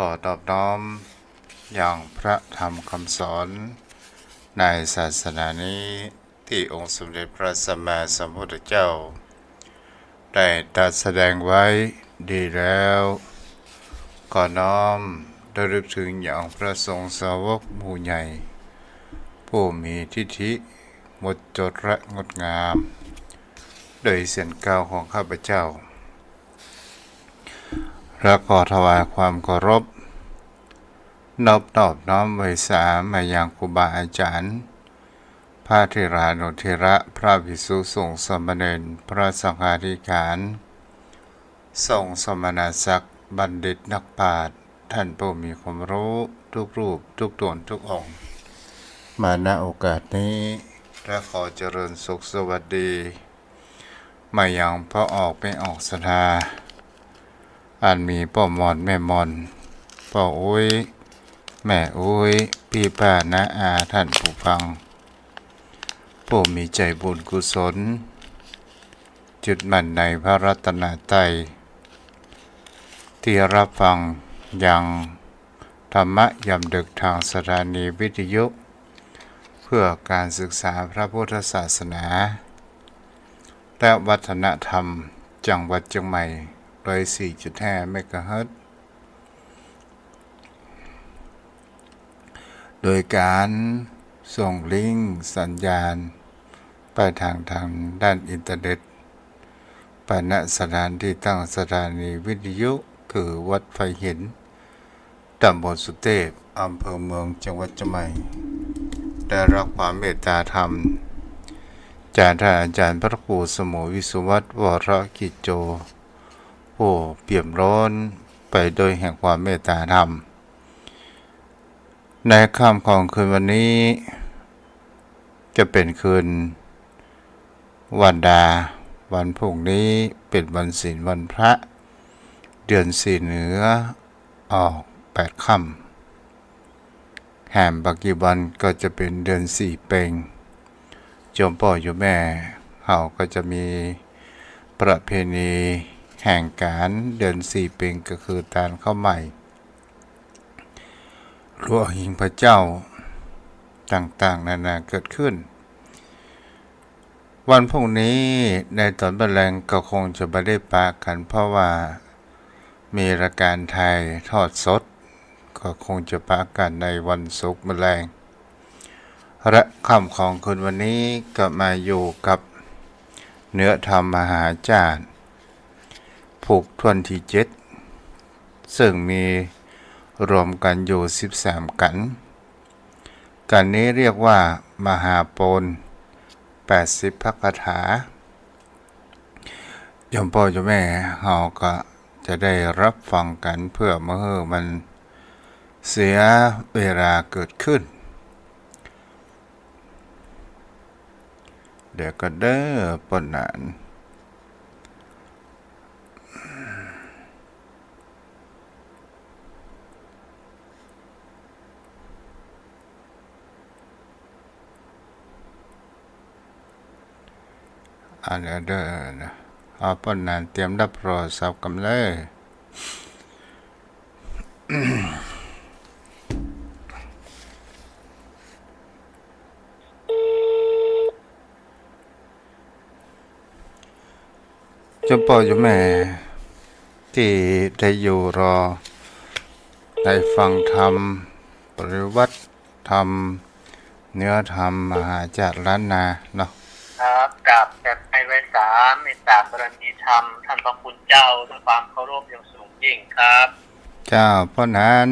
ขอตอบน้อมอย่างพระธรรมคำสอนในศาสนานี้ที่องค์สมเด็จพระสัมมาสัมพุทธเจ้าได้ตรัสแสดงไว้ดีแล้วขอน้อมระลึกถึงอย่างพระสงฆ์สาวกหมู่ใหญ่ผู้มีทิฏฐิหมดจดและงดงามโดยเสียงกล่าวของข้าพเจ้าและขอถวายความเคารพนอบน้อมไว้สามายังครูบาอาจารย์พระเถรานุเถระพระภิกษุสงฆ์สามเณรพระสังฆาธิการสงฆ์สมณศักดิ์บัณฑิตนักปราชญ์ท่านผู้มีความรู้ทุกรูปทุกตนทุกองค์มาณโอกาสนี้และขอเจริญสุขสวัสดีมายังพ่อออกไม่ออกศรัทธาอันมีพ่อมอนแม่มอนพ่ออุ้ยแม่อุ้ยพี่ป้าน้าอาท่านผู้ฟังผู้มีใจบุญกุศลจุดมั่นในพระรัตนตรัยที่รับฟังยังธรรมะยามดึกทางสถานีวิทยุเพื่อการศึกษาพระพุทธศาสนาและวัฒนธรรมจังหวัดเชียงใหม่104.5 เมกะเฮิรตซ์โดยการส่งลิงก์สัญญาณไปทางด้านอินเทอร์เน็ตไปณสถานที่ตั้งสถานีวิทยุคือวัดไฟหินตำบลสุเทพอำเภอเมืองจังหวัดเชียงใหม่ได้รับความเมตตาธรรมจากท่านอาจารย์พระครูสมุวิสุวัตรวรกิจโจผู้เปี่ยมล้นไปโดยแห่งความเมตตาธรรมในค่ำของคืนวันนี้จะเป็นคืนวันดาวันพรุ่งนี้เป็นวันศีลวันพระเดือน4เหนือออก8ค่ำแห่มปัจจุบันก็จะเป็นเดือน4เพ็ญโยมพ่อโยมแม่เขาก็จะมีประเพณีแห่งการเดือน4เพ็ญก็คือตาลข้าวใหม่หลวงหิงพระเจ้าต่างๆนานาเกิดขึ้นวันพรุ่งนี้ในตอนบ่ายแลงก็คงจะไม่ได้ปากันเพราะว่ามีรายการไทยทอดสดก็คงจะปากันในวันศุกร์บ่ายแลงและค่ำของคืนวันนี้ก็มาอยู่กับเนื้อธรรมมหาจารย์ผูกทวนที่7ซึ่งมีรวมกันอยู่13กันนี้เรียกว่ามหาโปน80พระคาถาโยมพ่อโยมแม่เราก็จะได้รับฟังกันเพื่อเมื่อมันเสียเวลาเกิดขึ้นเดี๋ยวก็เด้อปนนานอันเด้อนะเอาปนนานเตรียมรับโทรศัพท์กันเลยเจ้าพ่อเจ้าแม่ที่ได้อยู่รอได้ฟังธรรมปริวัติธรรมเนื้อธรรมมหาจารย์ล้านนาเนาะครับกับแต่ไอไวสาเมตตากรณีธรรมท่านพระคุณเจ้าด้วยความเคารพอย่างสูงยิ่งครับเจ้าพ่อนั้น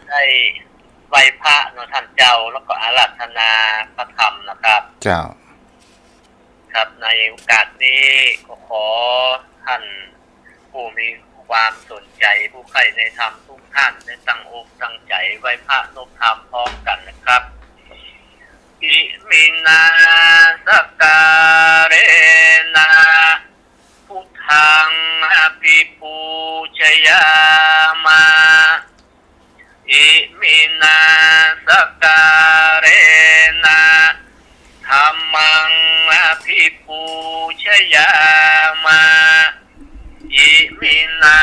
ได้ไหว้พระเนาะท่านเจ้าแล้วก็อาราธนาพระธรรมนะครับเจ้าครับในโอกาสนี้ก็ขอท่านผู้มีความสนใจผู้ใคร่ในธรรมทุกท่านได้ตั้งอกตั้งใจไหว้พระนบธรรมพร้อมกันนะครับอิมินาสการะนะพุทธังอภิปูชยามาอิมินาสการะนะธัมมังอภิปูชยามาอิมินา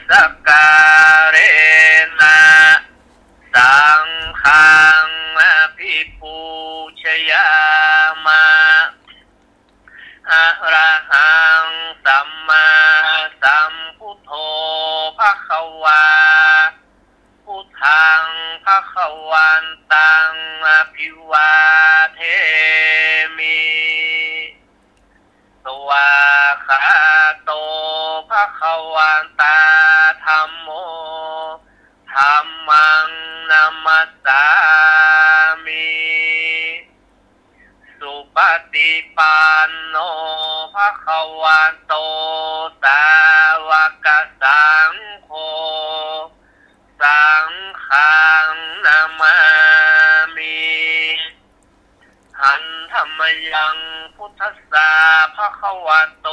สการะ คะวาพุทธังภคะวันตังอภิวาเทมิสวาคาโตภคะวันตาธัมโมธัมมังนัมมัสสามิสุปฏิปันโนภคะวันโตสาวกสังโฆสังฆังนามามิหันธรรมยังพุทธัสสะภะคะวะโต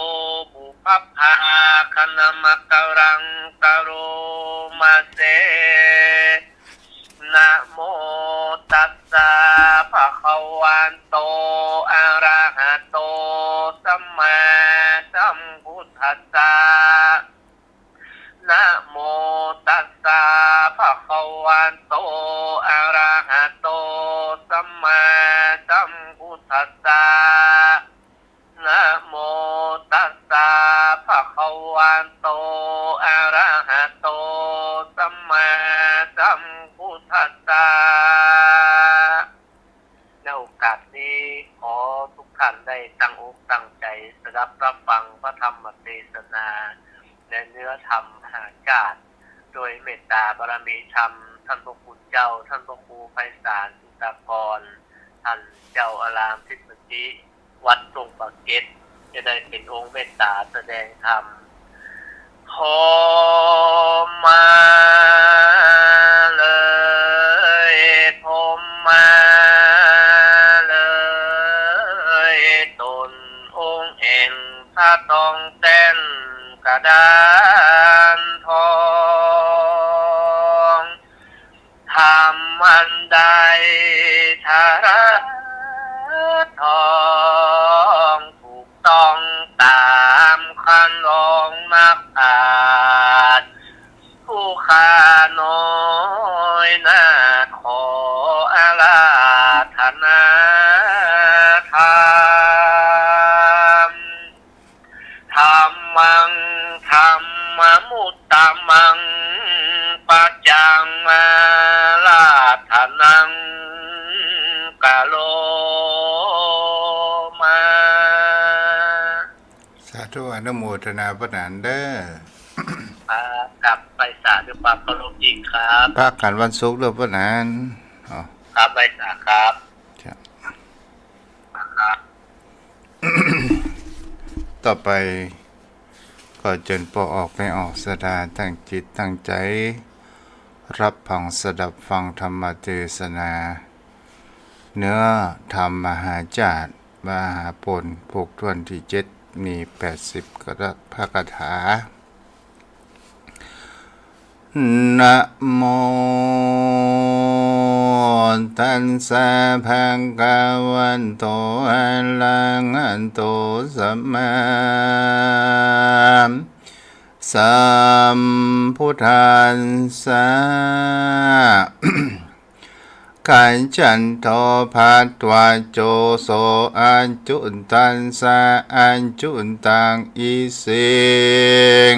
บุพพาคณมะกะรังกะโรมาเสนะโมตัสสะภะคะวะโตอะระหะโตสัมมาสัมพุทธัสสะนะโมตัสสะภะคะวะโตอะระหะโตสัมมาสัมพุทธัสสะนะโมตัสสะภะคะวะโตอะระหะโตสัมมาสัมพุทธัสสะในโอกาสนี้ขอทุกท่านได้ตั้งอกตั้งใจสดับรับฟังพระธรรมเทศนาในเนื้อธรรมมหาจารย์โดยเมตตาบารมีธรรมท่านพระคุณเจ้าท่านพระครูไพศาลสุตากรท่านเจ้าอารามทิศมติวัดตรงปากเกร็ดจะได้เป็นองค์เมตตาแสดงธรรมขอมาเลยผมมาเลยตนองค์เอ็นถ้าต้องเต้นกระดานทองทำมันใดทาระทองถูกต้องตามคันลองนักอาจผู้ข้าน้อยนาขออาราธนาธรรมธรรมังธรรมมุตตมังปัจจังมาลาธนังกะโลมาสาธุอนุโมทนาพระนานเด้อ กลับไปสาด้วยความเคารพยิ่งครับ พระกันวันศุกร์เด้อพระนานอ๋อ ครับไปสาครับ ครับ ครับ ต่อไปก็เจิญปอออกไปออกสดาตั้งจิตตั้งใจรับฟังสดับฟังธรรมเทศนา เนื้อธรรมมหาจารย์มหาปนปกทวนที่7มี80พระคาถานะโมตัสสะภะคะวันโตอะระหะโตสัมมาสัมพุทธัสสะขันจันโทภัตวะโจโสอัญจุนตันสะอัญจุนตังอิสิง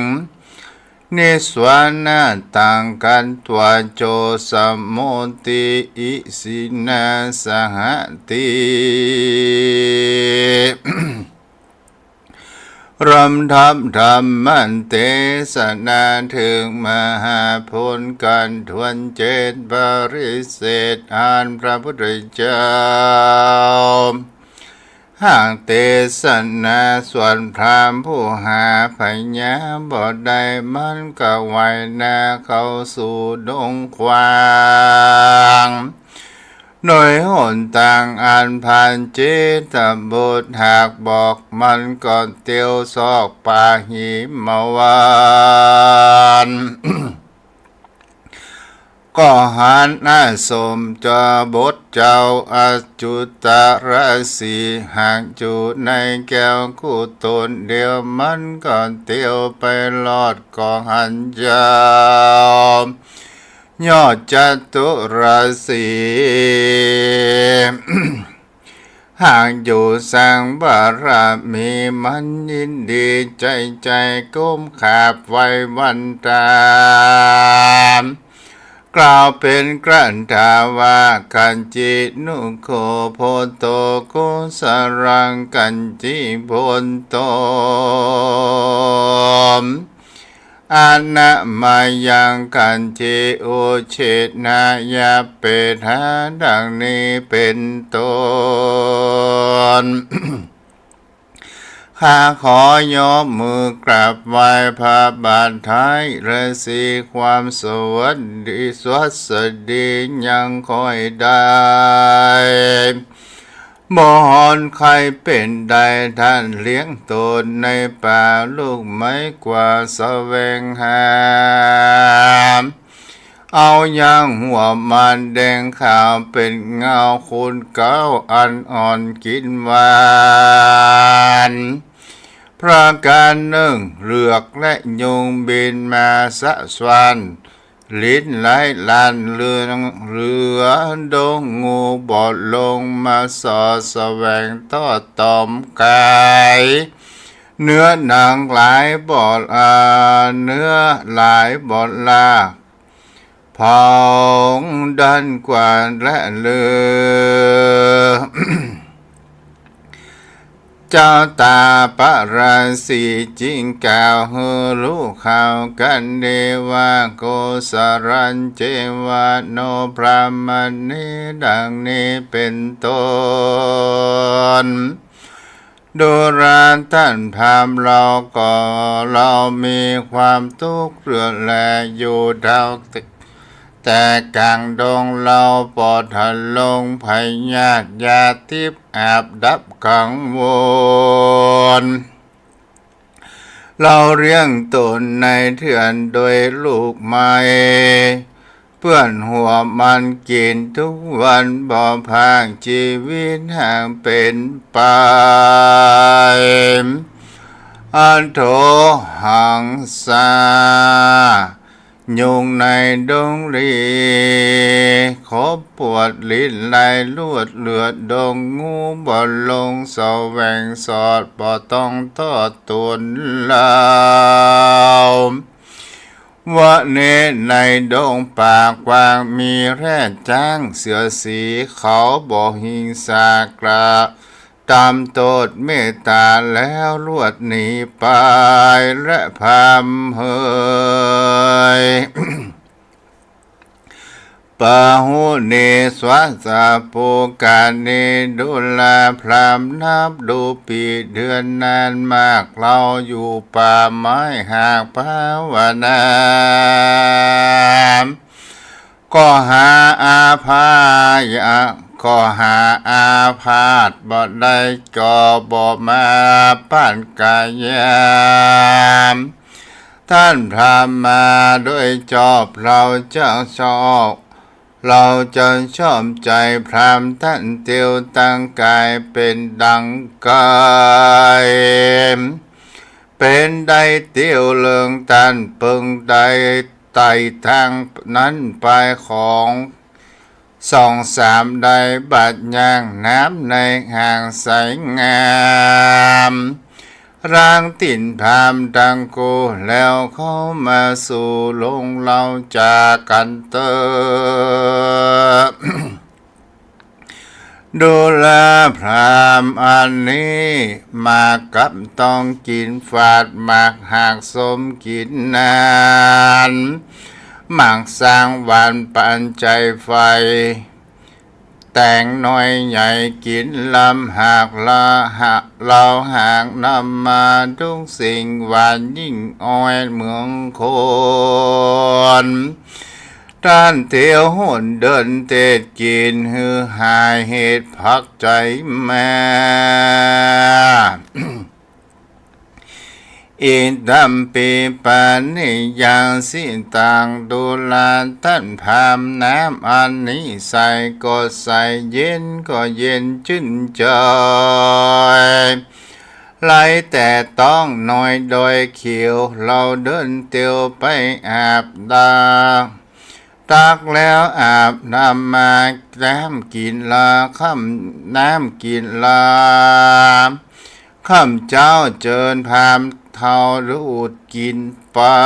นิสวานาตังกันตวะโจสัมโมติอิสินาสหติรำทับธรรมันเตสนาถึงมหาผลกันทวนเจตบริเศษอ่านพระพุทธเจ้าห่างเตสนาส่วนพรามผู้หาพญาบอดใดมันก็ไวนาเข้าสู่ดงควางโดยหนต่างอ่านผ่านเจตบุตรหากบอกมันก่อนเตียวซอกป่าหิมวาน ก็หันหน้าสมจบทเจ้าอาจุตรสีหากจูในแก้วคู่ตนเดียวมันก่อนเตียวไปลอดกองหันเจ้ายอดจตุรสี หากอยู่สร้างบารมีมันยินดีใจใจก้มขาบไว้วันตามกล่าวเป็นกรันทาวากันจินุโคโพโตโกสรังกันจิโพนโตอานะมายังกันจิโอเชนายาเปทาดังนี้เป็นต้น ข้าขอยกมือกราบไหว้พระบาทไทยและสีความสวัสดีสวัสดียังคอยได้บ่ฮอนใครเป็นใดท่านเลี้ยงตนในป่าลูกไม้กว่าแสวงหาเอายังหัวมันแดงขาวเป็นเงาคุณเก้าอันอ่อนกินหวานพระการหนึ่งเลือกและยุงบินมาสะสวนลิ้นไหลลันเรือดงงูบอดลงมาสอดแสวงทอดตอมกายเนื้อหนังหลายบอดเนื้อหลายบอดลาพองดันกว่าและเลือ เจ้าตาปราสีจิงกล่าวเฮรู้ข่าวกันเดวาโกสรัญเจวะโนพระมณีดังนี้เป็นต้นดูราท่านพามเราก็เรามีความทุกข์เรือแลอยู่ดาวแต่กลางดงเราปอดหันลงพยาธิยาทิพย์อาบดับกังวลเราเลี้ยงตนในเถื่อนโดยลูกไม้เพื่อนหัวมันกินทุกวันบ่พางชีวิตห่างเป็นไปอันโถหังสายุงในดงรีขบปวดลิ้นไหลลวดเลือดดงงูบ่ลงแสวงสอดบ่ต้องทอดตนลาววะเนในดงป่ากว้างมีแร่จ้างเสือสีเขาบ่หิงสากราตามโตดเมตตาแล้วลวดหนีไปและพามเฮย ปะหุเนสวะสะปุกาเนดุลาพรามนับดูปีเดือนนานมากเราอยู่ป่าไม้หากภาวนาก็หาอาพายะก็หาอาพาธบ่ได้ก็บ่มาป้านกายามท่านพราหมณ์มาด้วยจอบเราเจ้าชอบเราจะชอบใจพรามท่านเตียวตั้งกายเป็นดังกายเป็นได้เตียวเลืองตันปึงได้ไต่ทางนั้นไปของสองสามได้บัดย่างน้ำในห่างใสงามร่างติ่นพามดังกูแล้วเข้ามาสู่ลงเราจากกันเตอ ดูแลพรามอันนี้มากับต้องกินฝาดหมากหากสมกินนานหมากสร้างหวานปันใจไฟแต่งน้อยใหญ่กินลำหากเราหากนำมาทุกสิ่งหวานยิ่งอ้อยเมืองคนท่านเที่ยวหุ่นเดินเตดกินฮือหายเหตุพักใจแม่ อิดัมปีปานิยังสิตังดูลาท่านพามน้ำอันนี้ใส่ก็ใส่เย็นก็เย็นชื่นใจไหลแต่ต้องน้อยโดยเขียวเราเดินเตียวไปอาบดา ตักแล้วอาบน้ำมาน้ำกินลาค่ำน้ำกินลาข้าเจ้าเจิญพามเท่ารูดกินปา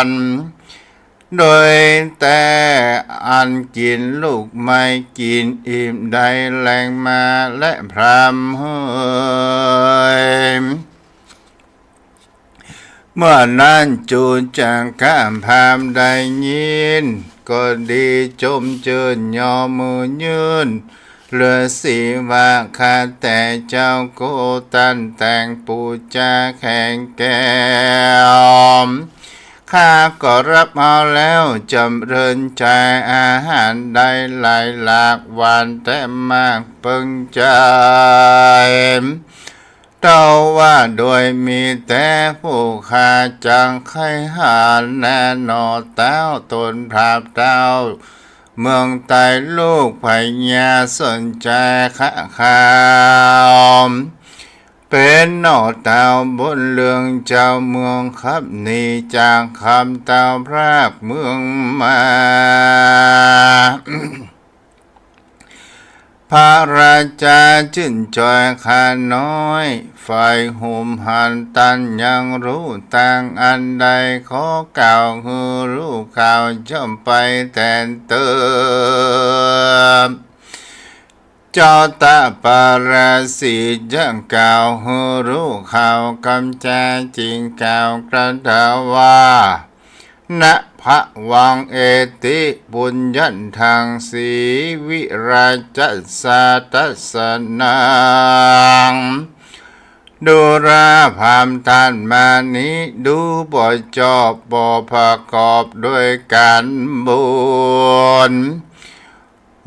นโดยแต่อันกินลูกไม่กินอิ่มได้แรงมาและพรำเฮยเมื่อนั้นจูจางก้ามพามได้ยินก็ดีจมเจิญยอมือยืนเหลือสีว่าข้าแต่เจ้าโกตันแต่งปูจาแข่งแก้วข้าก็รับเอาแล้วจำเริญใจอาหารได้หลายหลากหวานแต่มากเปิงใจเต้าว่าโดยมีแต่ผู้ข้าจังไขหาแน่นอเต้าตนพราบเต้าเมืองไต้ลูกพญาสนใจข้าข่าวเป็นนอเต้าบนเรืองเจ้าเมืองครับนี่จางคำเต้าพรากเมืองมา พระราชาชื่นจอยข้าน้อยฝ่ายหุมหันตันยังรู้ต่างอันใดขอกล่าวฮือรู้ข่าวจำไปแต่เติมเจ้าตาปาราสีจังกล่าวฮือรู้ข่าวกำจาจริงกล่าวกระดาว่าณพระวังเอติบุญยันทางสีวิราชสาตัสนังดูราพามทานมานี้ดูบ่จอบบ่ประกอบด้วยการบุญ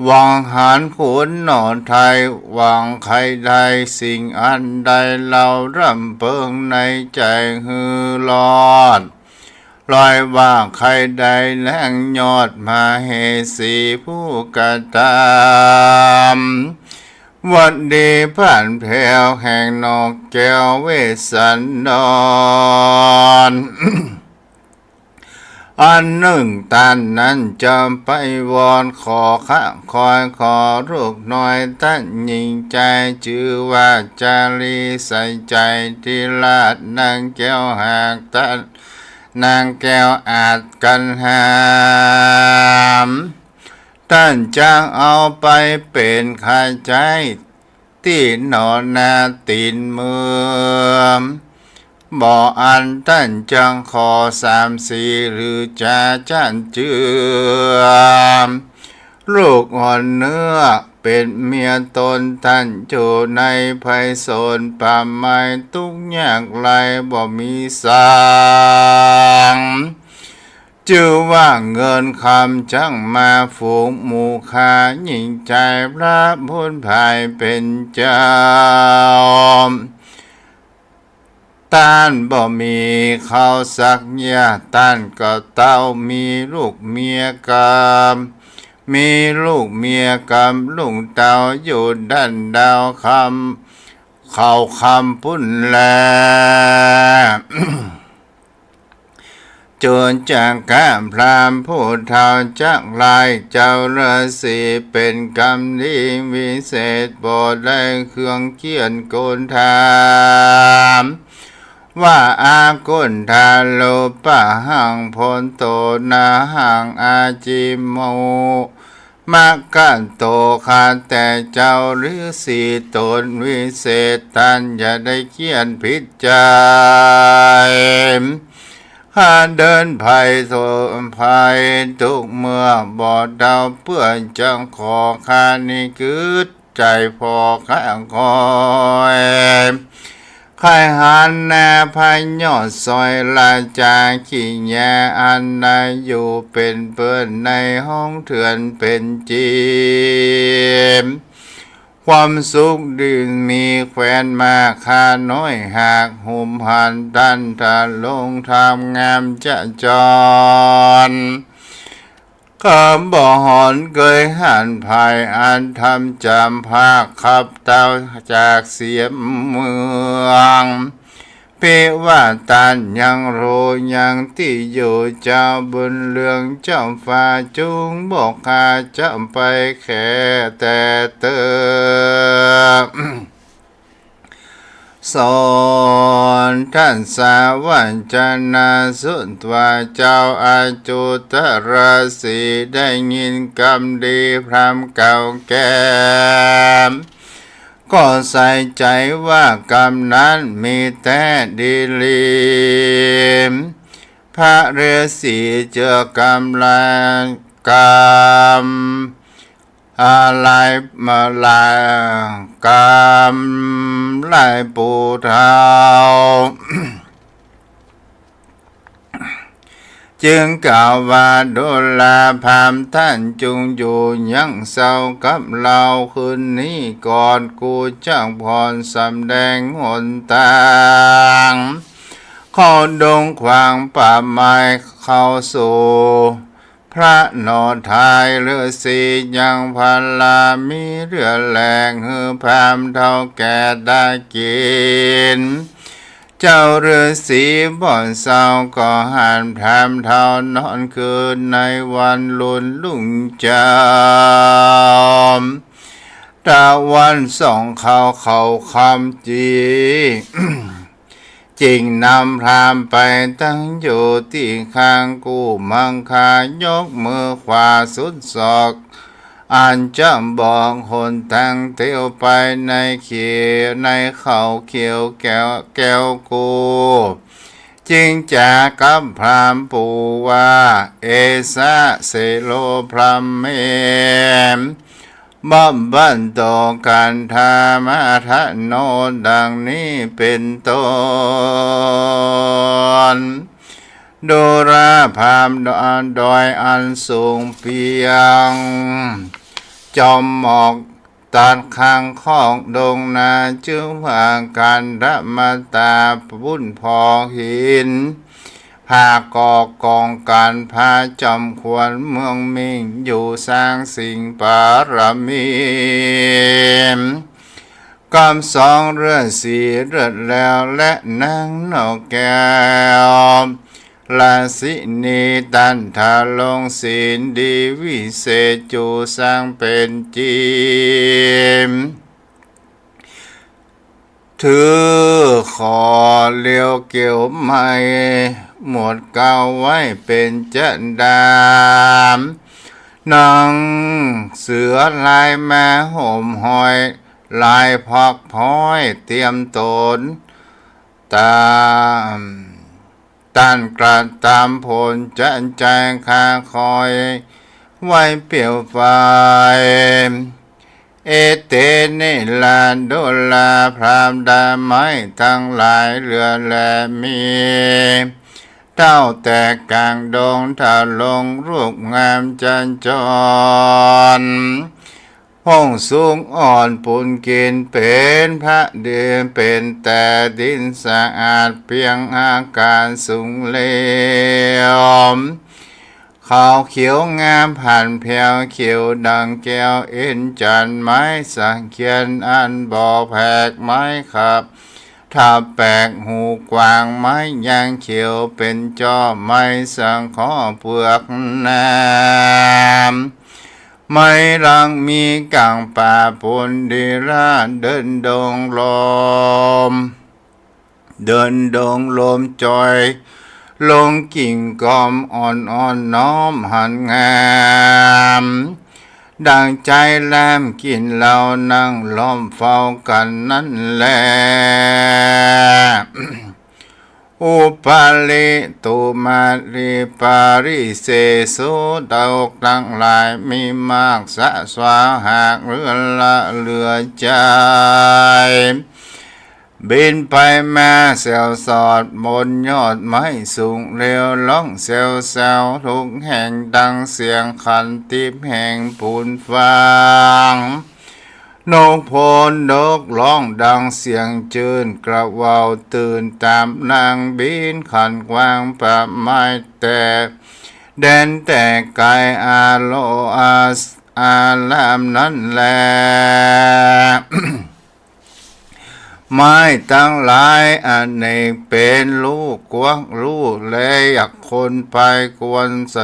วังหันขุนหนอนไทยวังใครใดสิ่งอันใดเรารำเพิงในใจฮือรอดลอยว่าใครใดแรงยอดมาเฮสีผู้กระทำวันดีผ่านแผ่วแห่งนกแก้วเวสันดร อันหนึ่งตันนั้นจำไปวอนขอข้าคอยขอลูกน้อยท่านยิ่งใจชื่อว่าจารีใส่ใจที่ลาดนางแก้วหากท่านนางแก้วอาจกันหามท่านจ้างเอาไปเป็นข้าใจที่นอนนาตีนเมืองบ่อันท่านจังขอ3-4หรือจะจันเจือลูกอ่อนเนื้อเป็นเมียตนท่านอยู่ในภัยโศนป่าไม้ทุกยากไรบ่มีสางชื่อว่าเงินคำจังมาฝูงหมู่คายิ่งใจพระพุทธภายเป็นเจ้าต้านบ่มีเขาสักยาต้านก็เต้ามีลูกเมียกำมีลูกเมียกำลุงเต้าอยู่ด้านดาวคำเข้าคำพุ่นแล จนจากกามพรามผู้เท่าจักลายเจ้าฤาษีเป็นกรรมดีวิเศษบ่ได้เครื่องเขียนโกนถามว่าอากุณทาโลปะหังพนโตนาหังอาจิโมมากันโตคาแต่เจ้าฤาษีตนวิเศษท่านอย่าได้เขียนผิดใจข้าเดินภัยโศภัยทุกเมื่อบ่ดาวเพื่อจังขอข้านี่คืดใจพอข้าคอยใครหันแน่พายยอดซอยลาจาขี้แยอันใดอยู่เป็นเพื่อนในห้องเถื่อนเป็นจีมความสุขดีมีแควนมาค่าน้อยหากหุมหันดันทะลงทำงามจะจรคำบ่หอนเกยหันภายอันทำจำภาคขับเต้าจากเสียมเมือง เปว่าตานยังโรยังที่อยู่เจ้าบุญเรืองเจ้าฟ้าจุงบอกข้าจะไปแค่แต่เติมสอนท่านสาวัญจนาสุนทวาเจ้าอาจุตราศีได้ยินกรรมดีพรำเก่าแก่ก็ใส่ใจว่ากรรมนั้นมีแต่ดีลีมพระฤาษีเจอกรรมลายกรรมอะไรมาลายกรรมลายปูเทา จึงกล่าวว่าดุลาภามท่านจงอยู่ยังเศร้ากับเราคืนนี้ก่อนกูจ้างพรสำแดงหนทางเข้าดงขวางป่าไม้เข้าสู่พระนอทายเรือสียังพลามีเรือแรงฮือพามเท่าแก่ได้กินเจ้าฤาษีบ่อนเศร้าก็หันพรามเท่านอนคืนในวันลุนลุ่งจามตะวันส่องเขาคำจี จิงนำพรามไปตั้งอยู่ที่ข้างกูมังคายกมือขวาสุดศอกอันจำบอกหนทางเที่ยวไปในเขียวในเขาเขียวแก้วกูจึงจากกับพรามปูว่าเอสะเสโลพรามเมมบัมบันโตกันธามาทะโนดังนี้เป็นต้นดูราพามดอยอันสูงเพียงจอมหมอกตัดข้างของดงนาจึงพากันระมาตาบุญพอหินพากอกองการพาจำควรเมืองมิงอยู่สร้างสิ่งปารมีกำสองเรือสีเรือแล้วและนางนกแก้วลาสินีตันทาลงศีลดีวิเศษจูสร้างเป็นจีมถือขอเลี้ยวเกี่ยวไม่หมดเก่าไว้เป็นจันดามนางเสือลายแม่ห่มหอยลายพักพ้อยเตรียมตนตามตันกระตามผลจันใจคาคอยไว้เปี่ยวไฟเอเตนิลาดุลาพรามดาไม้ทั้งหลายเรือแลมีเต้าแต่กลางดงถ้าลงรูปงามจันจรห้องสูงอ่อนปุนกินเป็นพระเดือนเป็นแต่ดินสะอาดเพียงอาการสูงเลวขาวเขียวงามผ่านแผ่วเขียวดังแก้วเอ็นจันไม้สังเขียนอันบ่อแผกไม้ขับถ้าแปลกหูกวางไม้ยางเขียวเป็นจอไม้สังขอเปลือกน้ำไม่รังมีกังป่าปนดีราเดินดงลมจอยลงกิ่งกอมอ่อนน้อมหันงามดังใจแลมกินเหล้านั่งล้อมเฝ้ากันนั่นแล อุปาลิตุมาริปาริเสสุดอกทั้งหลายมีมากสะสวาหากเรือละเรือใจบินไปมาเซลสอดบนยอดไม้สูงเร็วล่องเซลทุกแห่งดังเสียงขันติบแห่งปูนฟางนกโพนนกร้องดังเสียงจืนกระว่าวตื่นตามนางบินขันกวางป่าไม้แต่แดนแต่ไกลอาโลอาลามนั้นแล ไม้ตั้งหลายอันเนกเป็นลูกกวักลูกและอยากคนไปกวนส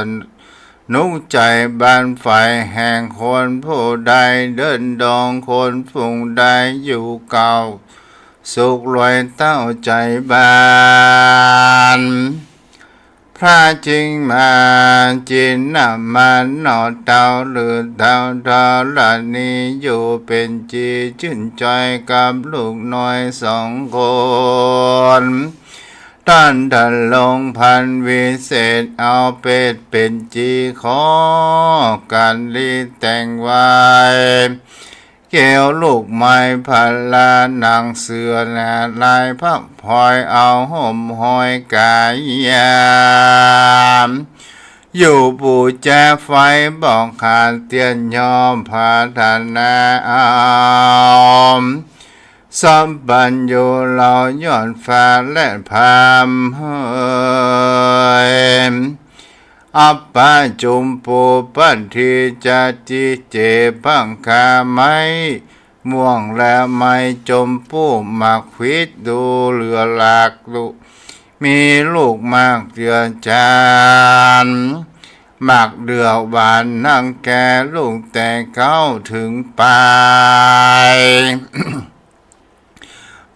นุกใจบ้านไฟแห่งคนผู้ใดเดินดองคนฝูงใดอยู่เก่าสุขรวยเต้าใจบ้านพระจริงมาจินนำมันนอเต้าหรือเต้าดอละนี้อยู่เป็นจีชื่นใจกับลูกน้อยสองคนท่านดันลงพันวิเศษเอาเป็ดเป็นจีขอการรีแต่งไว้เกี่ยวลูกไม้พันลานางเสือและลายพักพลอยเอาห่มหอยกายยามอยู่ปู่แจไฟบอกขาดเตียนยอมพาธนาเอาสัมปัญโยเราย้อนฟ้าและพามเฮยอัปปะจุมปูปันทีจะจิเจบังคาไม้ม่วงและไม้จมปูหมักพิษดูเหลือหลากลูกมีลูกมากเดือนจานหมักเดือหวานนั่งแก่ลูกแต่เข้าถึงปลาย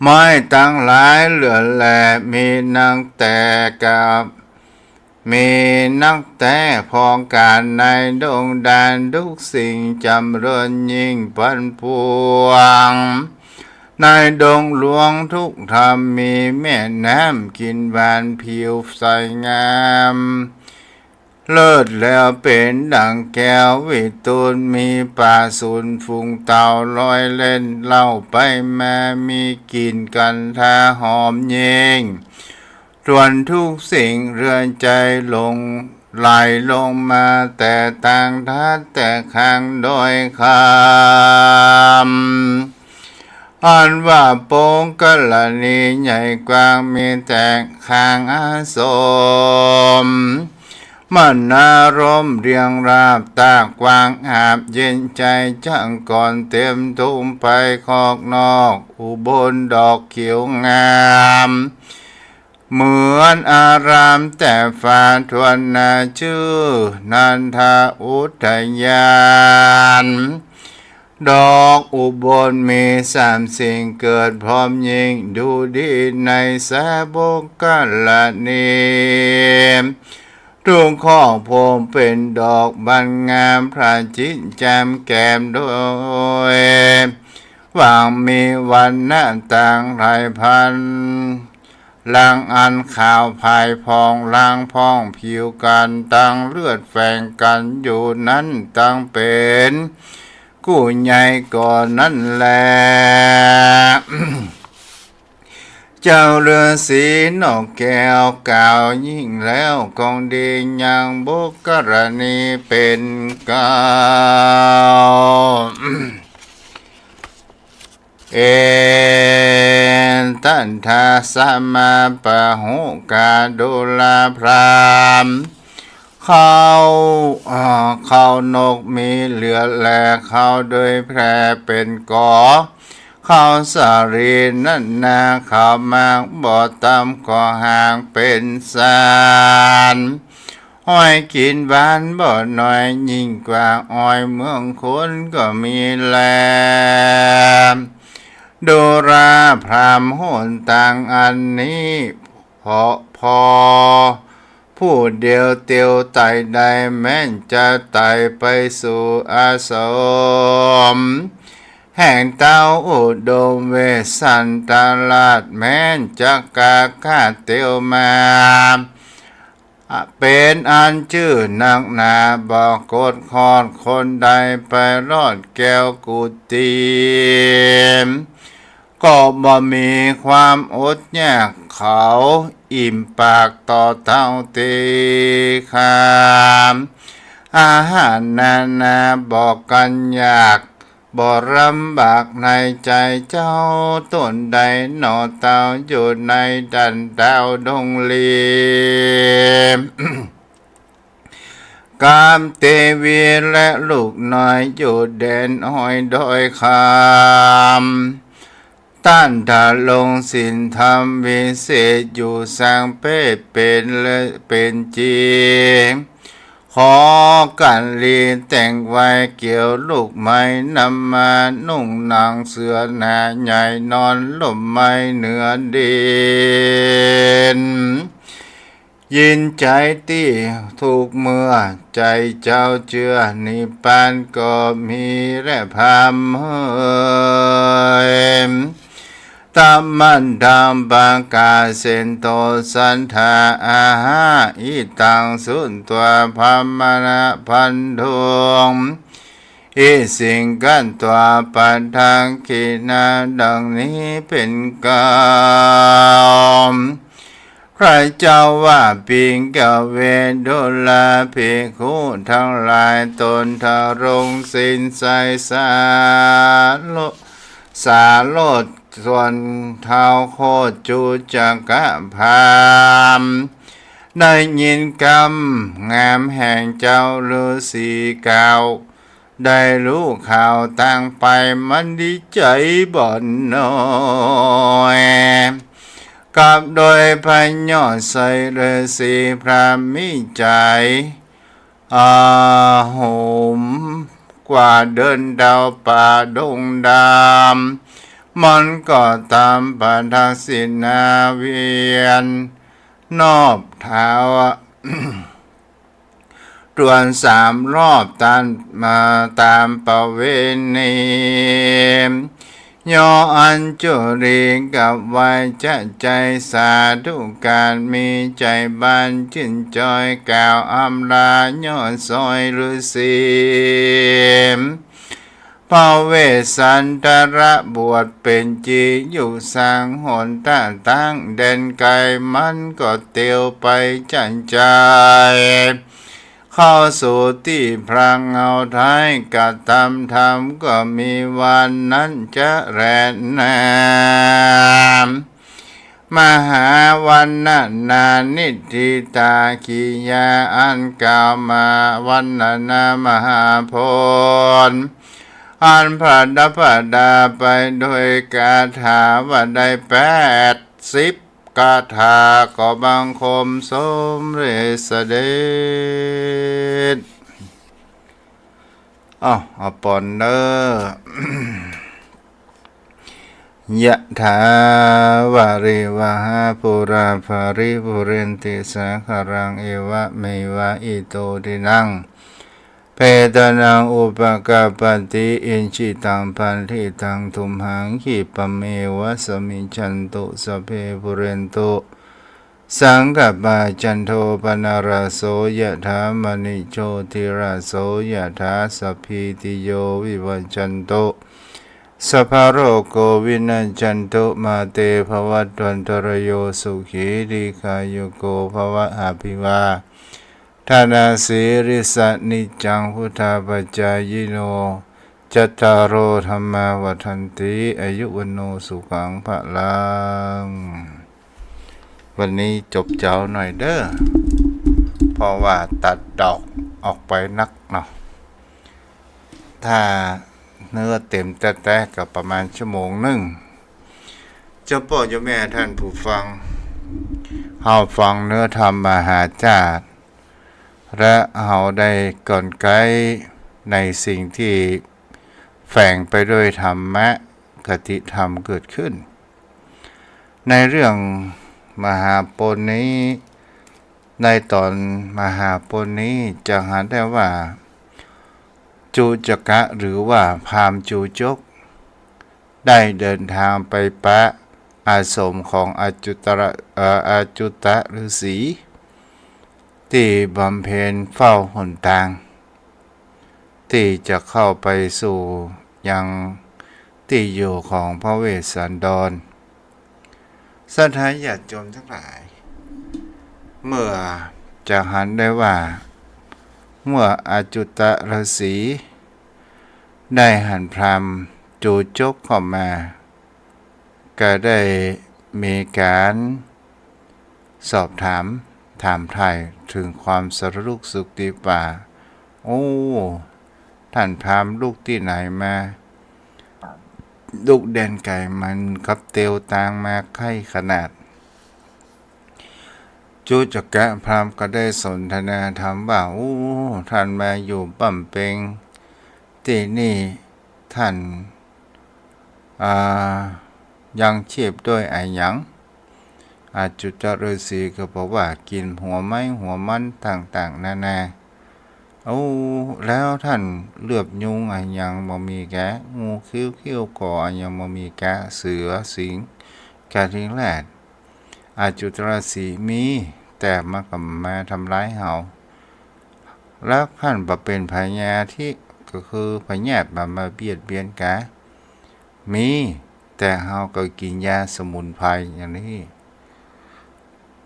ไม้ตั้งหลายเหลือแหลมีนางแต่กับมีนักแต่พองการในดงดานทุกสิ่งจำเริญยิ่งพันพวงในดงหลวงทุกธรรมมีแม่น้ำกินบานผิวใสงามเลิศแล้วเป็นดังแก้ววิตูลมีป่าสูนฟุงเต่าลอยเล่นเล่าไปมามีกลิ่นกันทาหอมเย็นส่วนทุกสิ่งเรือนใจลงไหลลงมาแต่ต่างทัดแต่ข้างโดยคำอันว่าโป่งกะละนีใหญ่กว้างมีแต่ข้างอาสมมันอารมณ์เรียงราบตากว้างอาบเย็นใจจังก่อนเต็มทุ่มไปคอกนอกอุบลดอกเขียวงามเหมือนอารามแต่ฟ้าทวนนาชื่อนันทาอุทยานดอกอุบลมีสามสิ่งเกิดพร้อมยิ่งดูดีในสาบกกาลนีทุ่งของผมเป็นดอกบานงามพระจิตแจ่มแก้มโดยหวังมีวันหน้าต่างหลายพันลังอันข่าวภายพองลังพองผิวกันตั้งเลือดแฝงกันอยู่นั้นตั้งเป็นกู้ใหญ่ก่อนนั้นแล เจ้าเรือสีนกแก้วกล่าวยิ่งแล้วคงดีอย่างบุกรณีเป็นกาวเอตันทาสมาปะหุกาดุลาพรามเขานกมีเหลือแลเขาโดยแพร่เป็นก่อเขาสารีนั่นนาเขามากบ่อตำก่อห่างเป็นสารอ้อยกินบ้านบ่อน้อยยิ่งกว่าอ้อยเมืองคนก็มีแลโดราพรามโหนต่างอันนี้พอผู้เดียวเตียวไต่ได้แม้นจะไต่ไปสู่อาสมแห่งเต้าอุดมเวสันตลาดแม้นจะกากาเตียวมาเป็นอันชื่อนักหนาบอกกดคอดคนใดไปรอดแก้วกุฏิก็บ่มีความอดยากเขาอิ่มปากต่อเท่าตีคามอาหารนาบอกกันยากบ่ลำบากในใจเจ้าต้นใดหนอเต้าอยู่ในดันดาวดงลีกามเตวีและลูกน้อยอยู่แดนอ้อยดอยคำ ต้านทาลงศีลธรรมวิเศษอยู่สร้างเป้เป็นและเป็นจริงขอกันลีแต่งไว้เกี่ยวลูกไม้นำมานุ่งนางเสือหน้าใหญ่นอนล่มไม้เหนือดินยินใจที่ทุกเมื่อใจเจ้าเชื่อนิพพานก็มีและพามเฮยตามมันดามบางกาเซนโตสันทาอาหาอิตังสุนตัวพามนะพันธุงอิสิงกันตัวปันทังกินาดังนี้เป็นกามใครเจ้าว่าปิงกเวดุลาภิกขุทั้งหลายตนทารงสินใสสาโลดส่วนเท้าโคจูจักะพามได้ยินคำงามแห่งเจ้าฤาษีเก่าได้รู้ข่าวต่างไปมันดีใจบ่อนน้อยกับโดยพญอใส่ฤาษีพระมิใจโหมกว่าเดินดาวป่าดงดำมันก็ตามปาทักษิณาเวียนนอบเท้าตรวน3 รอบตันมาตามประเวณีย่ออัญจุรีกับไว้จะใจสาธุการมีใจบานชื่นจอยกล่าวอำลาย่อซอยฤาษีพระเวสสันตระบวชเป็นจีอยู่สร้างหนตั้งเด่นไกลมันก็เตียวไปจันใจเข้าสู่ที่พระเงาท้ายกัตตำธรรมก็มีวันนั้นจะแรนนามมหาวันนานิทิตาขียาอันกล่าวมาวันนามหาพลอันพระดับดาไปโดยคาถาว่าได้80คาถาก็บังคมสมเด็จเสด็จเอาปอนเนอร์ยะถาวาริวหาปุราภาริปุเรนติสาคารังเอวะเมวะอิโตทินังเพตนังอุปกาปติอินชิตังพันธิตังทุมหังขิปะเมวะสมิจันตุสพเพปุเรนตุสังกัปปะจันโทปนาราโสยะถามณิโชติราโสยะถาสัพพิติโยวิวัจจันตุสัพพะโรโควินัสจันตุมาเตภวัตวันตรโยสุขีริกายุโกภวะอภิวาทานาสีริสนิจังพุทธาปัจจายโนจัตตารโอธรรมาวัฏันติอายุวันโนสุขังภะลังวันนี้จบเจ้าหน่อยเด้อเพราะว่าตัดดอกออกไปนักเนาะถ้าเนื้อเต็มแต่กับประมาณ1 ชั่วโมงเจ้าพ่อเจ้าแม่ท่านผู้ฟังเฮาฟังเนื้อธรรมมหาจาตุและเฮาได้ก่อนไกลในสิ่งที่แฝงไปด้วยธรรมะคติธรรมเกิดขึ้นในเรื่องมหาปนนี้ในตอนมหาปนนี้จะหาได้ว่าจูจกะหรือว่าพราหมณ์จูจกได้เดินทางไปปะอาสมของอาจุตะฤาษีที่บำเพ็ญเฝ้าหนทางที่จะเข้าไปสู่ยังที่อยู่ของพระเวสสันดรสัทธาญาติโยมทั้งหลายเมื่อจะหันได้ว่าเมื่ออาจุตะฤาษีได้หันพราหมณ์จูจกเข้ามาก็ได้มีการสอบถามไถ่ถึงความสารลุกสุขดีป่าท่านพราหมณ์ลูกที่ไหนมา ลูกแดนไก่มันกับเตียวตางมาไข่ขนาดจูจักระพราหมณ์ก็ได้สนทนาถามว่าโอ้ท่านมาอยู่ปั่มเปงที่นี่ท่านยังชีพด้วยไอ้หยังอาจุจฤาษีก็บอกว่ากินหัวไม้หัวมันต่างๆนานาเอาแล้วท่านเลือบยุงไอ้หยังบ่มีแกงูคิ้วก่อไอ้หยังบ่มีแกเสือสิงกระทิงแรดอาจุจฤาษีมีแต่มันก็มาทำร้ายเฮาแล้วท่านบ่เป็นพญาที่ก็คือพญาติมาเบียดเบียนกะมีแต่เฮาก็กินยาสมุนไพรอย่างนี้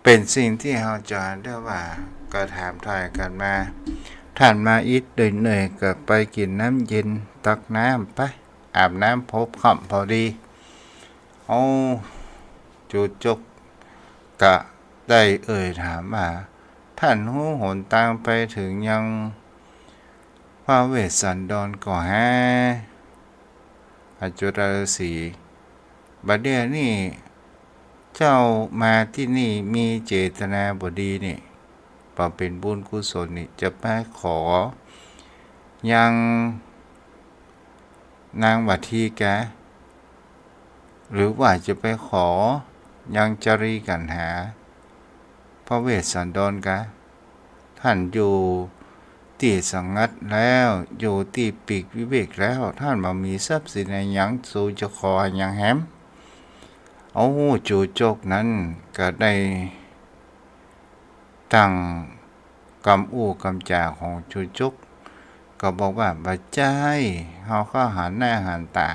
เป็นสิ่งที่เฮาจะได้ว่าก็ถามถ่ายกันมาท่านมาอิดเหนื่อยก็ไปกินน้ำเย็นตักน้ำไปอาบน้ำพบค่ำพอดีเอาจูจกกะได้ถามว่าท่านหูหนตามไปถึงยังพระเวสสันดรก่อฮะอาจุรฤาษีบัดเดี๋ยวนี้เจ้ามาที่นี่มีเจตนาบดีนี่ปอเป็นบุญกุศลนี่จะไปขอยังนางวัทีแกหรือว่าจะไปขอยังจรีกันหาพระเวสสันดรกะท่านอยู่ที่สงัดแล้วอยู่ที่ปีกวิเวกแล้วท่านมามีทรัพย์สินในยังสู่จะขอยังแฮมเอาจูโจกนั้นก็ได้ตั้งกำอู้กำจ่าของจูโจกก็บอกว่าบัดใจเฮาก็หันหน้าหันตา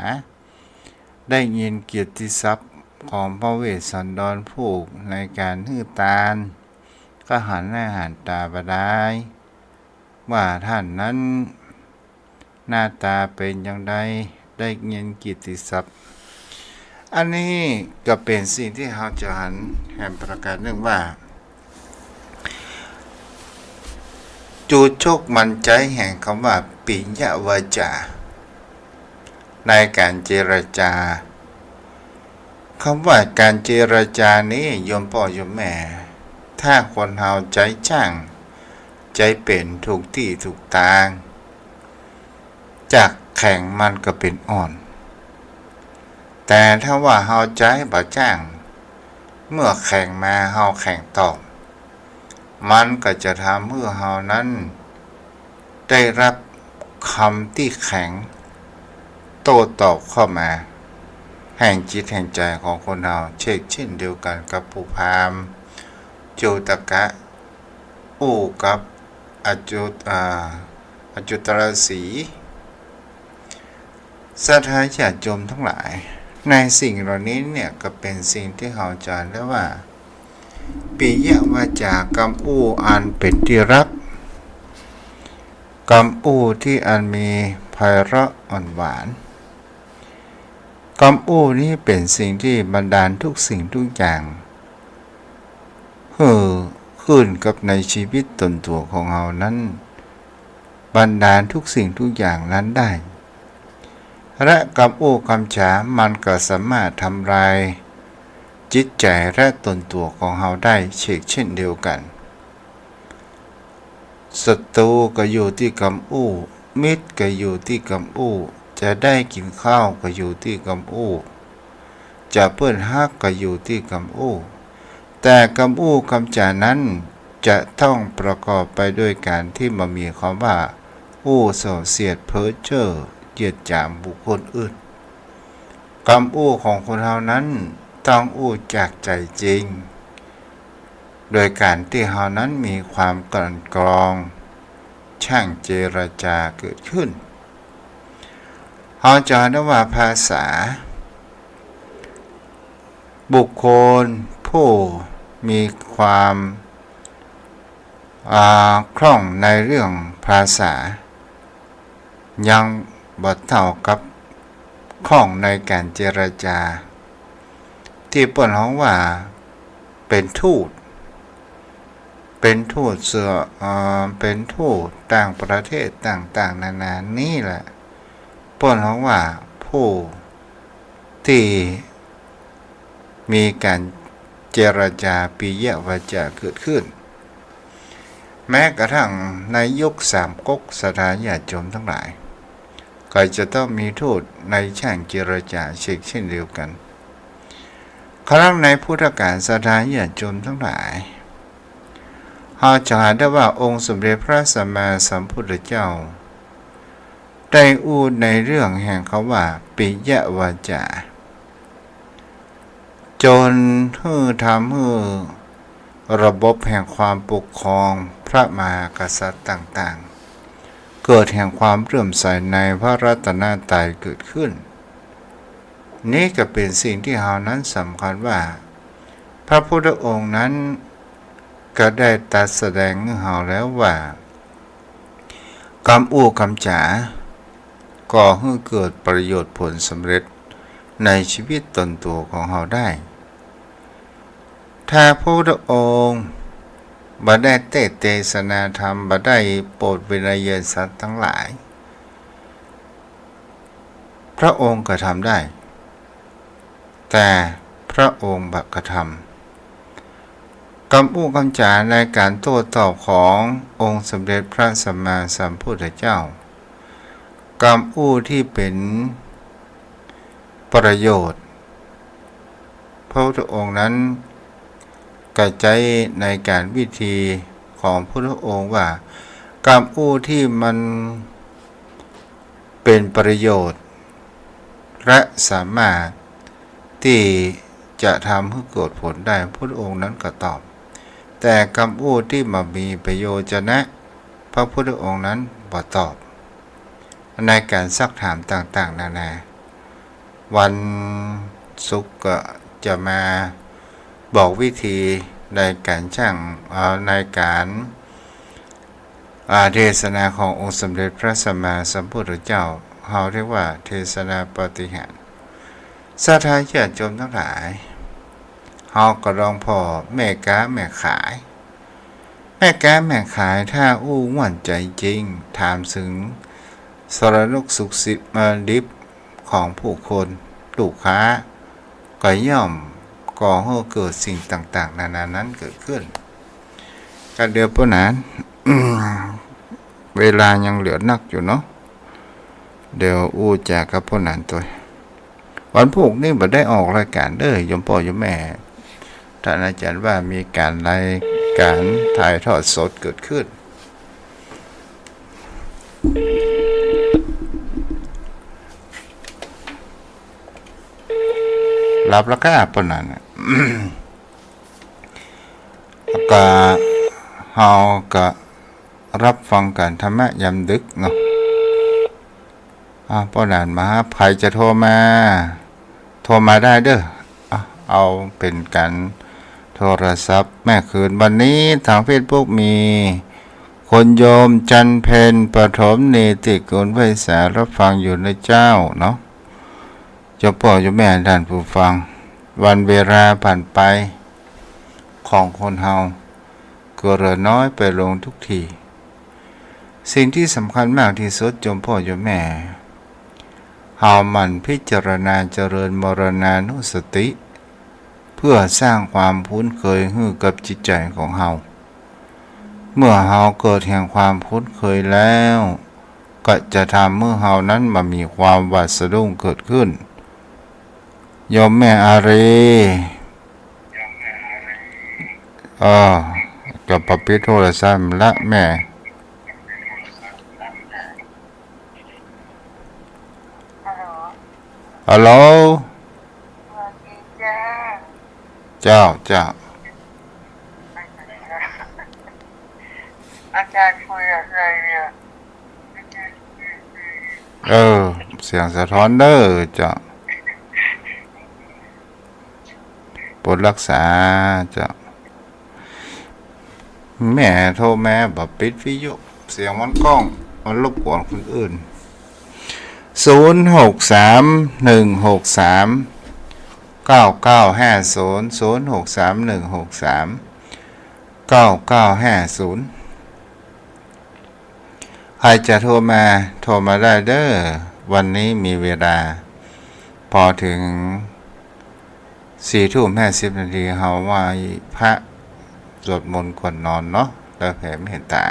ได้ยินเกียรติศัพท์ของพระเวสสันดรผู้ในการฮื้อตาลก็หันหน้าหันตาบ่ได้ว่าท่านนั้นหน้าตาเป็นอย่างไรได้เงินกิตติศัพท์อันนี้ก็เป็นสิ่งที่เราจะหันแห่งประกาศเรื่องว่าจูโชคมันใจแห่งคำว่าปิญญวาจาในการเจรจาคำว่าการเจรจานี้โยมพ่อโยมแม่ถ้าคนเฮาใจช่างใจเป็นถูกที่ถูกทางจากแข็งมันก็เป็นอ่อนแต่ถ้าว่าเฮาใจบ่จ้างเมื่อแข่งมาเฮาแข่งตอบมันก็จะทำให้เฮานั้นได้รับคำที่แข็งโต้ตอบเข้ามาแห่งจิตแห่งใจของคนเฮาเช่นเดียวกันกับผู้พราหมณ์จูตกะอู้กับอจุตรสีสัทธาญาติโยมทั้งหลายในสิ่งเหล่านี้เนี่ยก็เป็นสิ่งที่เขาจารแล้วว่าปิยวาจากำอู้อันเป็นที่รักกำอู้ที่อันมีไพเราะอ่อนหวานกำอู้นี้เป็นสิ่งที่บันดาลทุกสิ่งทุกอย่างขึ้นกับในชีวิตตนตัวของเรานั้นบันดาลทุกสิ่งทุกอย่างนั้นได้และกำอู้กำฉามันก็สามารถทำลายจิตใจและตนตัวของเราได้เช่นเดียวกันศัตรูก็อยู่ที่กำอู้มิตรก็อยู่ที่กำอู้จะได้กินข้าวก็อยู่ที่กำอู้จะเพื่อนฮักก็อยู่ที่กำอู้แต่กำอู้กำจานั้นจะต้องประกอบไปด้วยการที่มันมีคำว่าอู้ส่อเสียดเพ้อเจ้อเหยียดหยามบุคคลอื่นกำอู้ของคนเรานั้นต้องอู้จากใจจริงโดยการที่เรานั้นมีความกลั่นกรองช่างเจรจาเกิดขึ้นเราจะได้ว่าภาษาบุคคลผู้มีความคล่องในเรื่องภาษายังบ่เท่ากับคล่องในการเจรจาที่เปิ้นฮ้องว่าเป็นทูตเป็นทูตต่างประเทศต่างๆนานานี่แหละเปิ้นฮ้องว่าผู้ ที่มีการเจรจาปิยวาจาเกิดขึ้นแม้กระทั่งในยุคสามก๊กศรัทธาญาติโยมทั้งหลายก็จะต้องมีทูตในช่างเจรจาเช่นเดียวกันครั้งในพุทธกาลศรัทธาญาติโยมทั้งหลายเราจะหาได้ว่าองค์สมเด็จพระสัมมาสัมพุทธเจ้าได้อูดในเรื่องแห่งคำว่าปิยวาจาจนทำให้ระบบแห่งความปกครองพระมหากษัตริย์ต่างๆเกิดแห่งความเลื่อมใสในพระรัตนตรัยเกิดขึ้นนี่ก็เป็นสิ่งที่เรานั้นสำคัญว่าพระพุทธองค์นั้นก็ได้ตรัสแสดงให้เราแล้วว่ากรรมอู้กรรมจ๋าก่อให้เกิดประโยชน์ผลสำเร็จในชีวิตตนตัวของเราได้ถ้าพระพุทธองค์บ่ได้เทศนาธรรมบ่ได้โปรดวินัยสัตว์ทั้งหลายพระองค์ก็ทำได้แต่พระองค์บักกระทำกำอู้กำจาในการโต้ตอบขององค์สมเด็จพระสัมมาสัมพุทธเจ้ากำอู้ที่เป็นประโยชน์พระพุทธองค์นั้นกระจายในการวิธีของพระพุทธองค์ว่ากำอู้ที่มันเป็นประโยชน์และสามารถที่จะทำให้เกิดผลได้พระพุทธองค์นั้นก็ตอบแต่คำพูดที่มามีประโยชน์นะพระพุทธองค์นั้นบ่ตอบในการซักถามต่างๆนานาวันศุกร์ก็จะมาบอกวิธีในการในการเทศนาขององค์สมเด็จพระสัมมาสัมพุทธเจ้าเราเรียกว่าเทศนาปาฏิหาริย์ศรัทธาญาติโยมทั้งหลายเราก็ลองพอแม่ค้าแม่ขายถ้าอู้หวั่นใจจริงถามถึงสารลุกสุขสิบมาดิบของผู้คนลูกค้าก็ย่อมก่อให้เกิดสิ่งต่างๆนานานั้นเกิดขึ้นก็เดี๋ยวพวกนั้นเวลายังเหลือนักอยู่เนาะเดี๋ยวอู้แจกกับพวกนั้นตัววันพวกนี้บ่ได้ออกรายการเด้อยมพ่อยมแม่ท่านอาจารย์ว่ามีการรายการถ่ายทอดสดเกิดขึ้นรับแล้วก็ปนนั้นก็เฮาก็รับฟังการธรรมะยามดึกเนาะปนนั้นมาใครจะโทรมาได้เด้อเอาเป็นการโทรศัพท์แม่คืนวันนี้ทาง Facebook มีคนโยมจันเพนปฐมเนติกุลไพศาลรับฟังอยู่ในเจ้าเนาะเจ้าพ่อเจ้าแม่ท่านผู้ฟังวันเวลาผ่านไปของคนเฮาก็เหลือน้อยไปลงทุกทีสิ่งที่สำคัญมากที่สุดเจ้าพ่อเจ้าแม่เฮามันพิจารณาเจริญมรณานุสติเพื่อสร้างความคุ้นเคยให้กับจิตใจของเฮาเมื่อเฮาเกิดแห่งความคุ้นเคยแล้วก็จะทำเมื่อเฮานั้นมามีความหวาดสะดุ้งเกิดขึ้นโยมแม่อารีกับปปิโทรศัพท์ละแม่ฮัลโหลเจ้าอาจารย์คุยอะไรเนี่ยเสียงสะท้อนเด้อเจ้าปวดรักษาเจ้าแม่โทรแม่บอกปิดวิทยุเสียงมันกล้องมันรบกวนคนอื่น06316399500631639950ใครจะโทรมาได้เด้อวันนี้มีเวลา พอถึง4:50 นาทีเฮาไหว้พระสวดมนต์ก่อนนอนเนาะแล้วแผ่เมตตา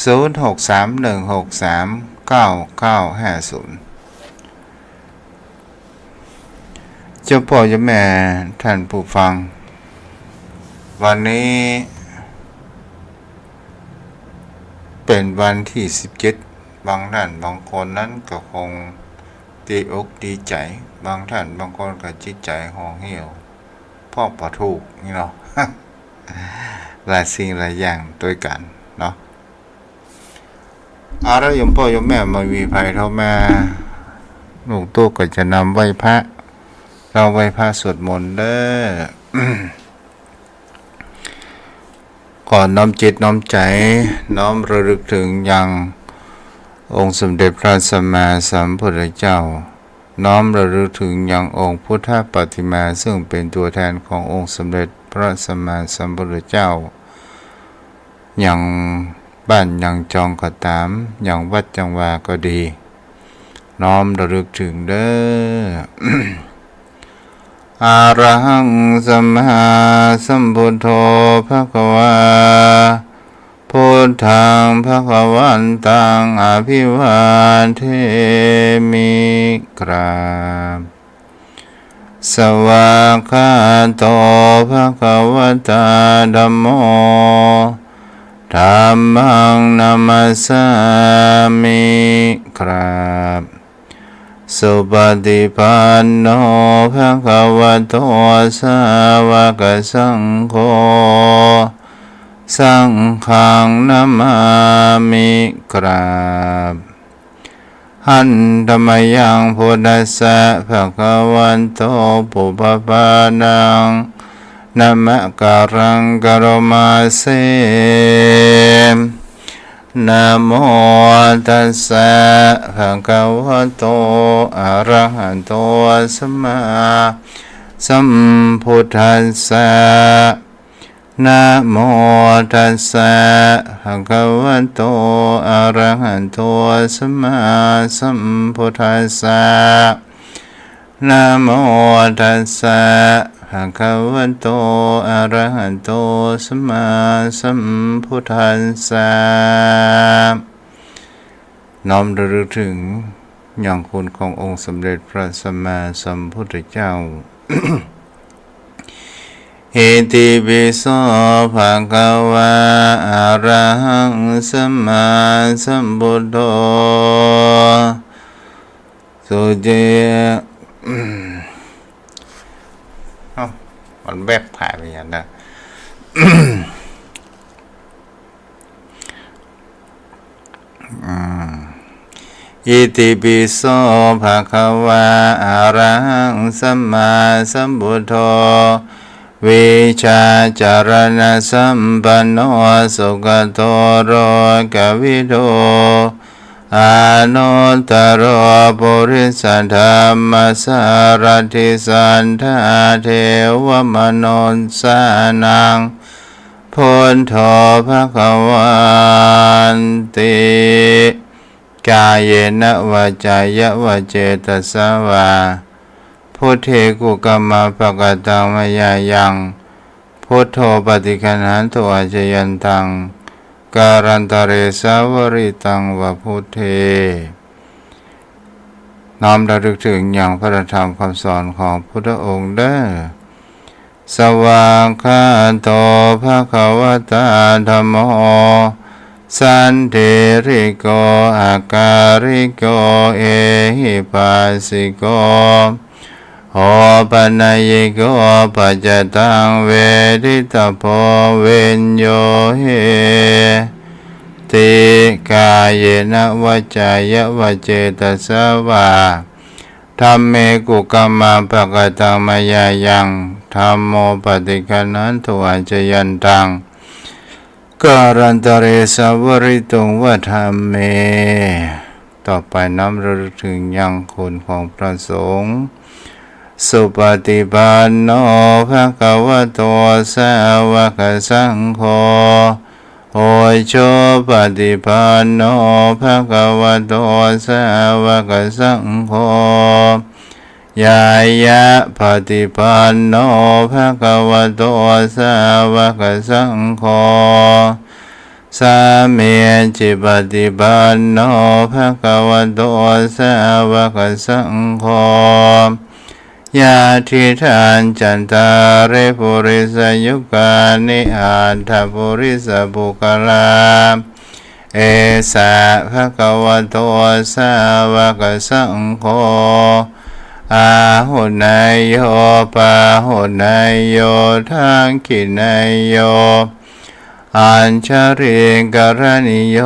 0631639950เจ้าพ่อเจ้าแม่ท่านผู้ฟังวันนี้เป็นวันที่17บางท่านบางคนนั้นก็คงดีอกดีใจบางท่านบางคนก็จิตใจห่อเหี่ยวพ่อประถูกนี่เนาะ หลายสิ่งหลายอย่างด้วยกันเนาะแล้วยมพ่อยมแม่มามีภัยเท่าแม่ลูกตู้ก็จะนำไหว้พระเราไหว้พระสวดมนต์เด้อ ก่อนน้อมจิตน้อมใจน้อมระลึกถึงยังองค์สมเด็จพระสัมมาสัมพุทธเจ้าน้อมระลึกถึงยังองค์พุทธปฏิมาซึ่งเป็นตัวแทนขององค์สมเด็จพระสัมมาสัมพุทธเจ้าอย่างบ้านอย่างจองก็ตามอย่างวัดจังหวาก็ดีน้อมระลึกถึงเด้อ อะระหังสัมมาสัมพุทโธภควาพุทธังภควันตังอภิวาเทมิกราบสวากขาโตภควตาธัมโมธัมมังนัมมัสสามิกราบสุปฏิปันโนภควโตสาวกสังโฆสังฆังนามามิกราบหันธรรมยังพุทธัสสะภวันโตปุปปานังนะมะการังกโรมาเสนะโมตัสสะภะคะวะโตอะระหะโตสัมมาสัมพุทธัสสะนะโมตัสสะภะคะวะโตอะระหะโตสัมมาสัมพุทธัสสะนะโมตัสสะภะคะวะโตอะระหะโตสัมมาสัมพุทธัสสะน้อมระลึกถึงอย่างคุณขององค์สมเด็จพระสัมมาสัมพุทธเจ้า อิติปิโสภะคะวะอะระหังสัมมาสัมพุทโธสุเจ มันแวบผ่านไปอย่างนั้น อิติปิโสภะคะวะอะระหังสัมมาสัมพุทโธวิชาจารณะสัมปันโนสุขโตโรกวิโดอานุตตโรปุริสธรรมสารถิสันทาเทวมนุสสานังพุทโธภคววันติกายเนวาจายวาเจตสวาพุทเทกุกัมมะภกตังมยายังพุทโธปฏิคันหันโตอาจยันตังการันตเรสาวริตังวะพุทเทน้อมระลึกถึงอย่างพระธรรมคำสอนของพุทธองค์เด้อสวากขาโตภควตาธัมโมสันติริโกอาการิโกเอหิปัสสิโกโอปัญญิโกปัจจตังเวทิตโพเวนโยเหติกายเนวาจายวาเจตสวาธัมเมกุกัมมะภกตังมยายังธัมโมปฏิคันหันโตอาจยันตังการันตเรสาวริตุงวะธัมเมต่อไปน้อมระลึกถึงยังคุณของพระสงฆ์สุปฏิปันโนภะคะวะโตสาวกสังโฆ โหโชปฏิปันโนภะคะวะโตสาวกสังโฆยายะปฏิปันโนภะคะวะโตสาวกสังโฆสามีจิปฏิปันโนภะคะวะโตสาวกสังโฆยาทิทานจันตาเรปุริสยุกานิอาทาปุริสบุคลาเอสะภะคะวะโตสาวกสังโฆอาหุนายโยปาหุนายโยทังขินายโยอัญชริกรณิโย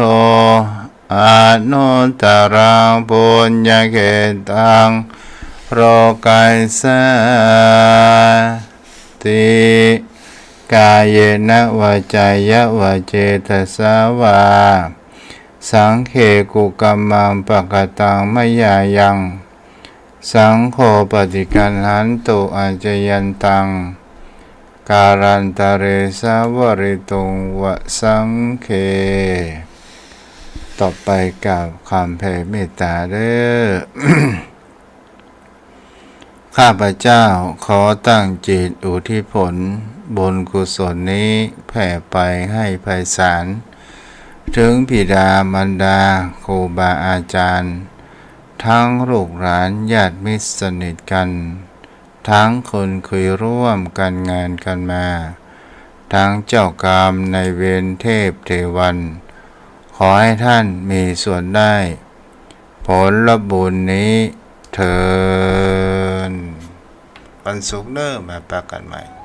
อานุตตรังปุญญเกตังโรกัสสติกายนะวาจายะวาเจตสาวาสังเขกุกัมมังปะกตังมยายังสังโฆปฏิกันหันตุอาจยันตังการันตเรสาวริตุงวะสังเขต่อไปกับคำแผ่เมตตาเด้อ ข้าพเจ้าขอตั้งจิตอุทิศผลบุญกุศลนี้แผ่ไปให้ไพศาลถึงบิดามารดาครูบาอาจารย์ทั้งลูกหลานญาติมิตรสนิทกันทั้งคนเคยร่วมกันงานกันมาทั้งเจ้ากรรมในายเวรเทพเทวันขอให้ท่านมีส่วนได้ผลบุญนี้เถิดวันศุกร์เนิ่มมาปะกันใหม่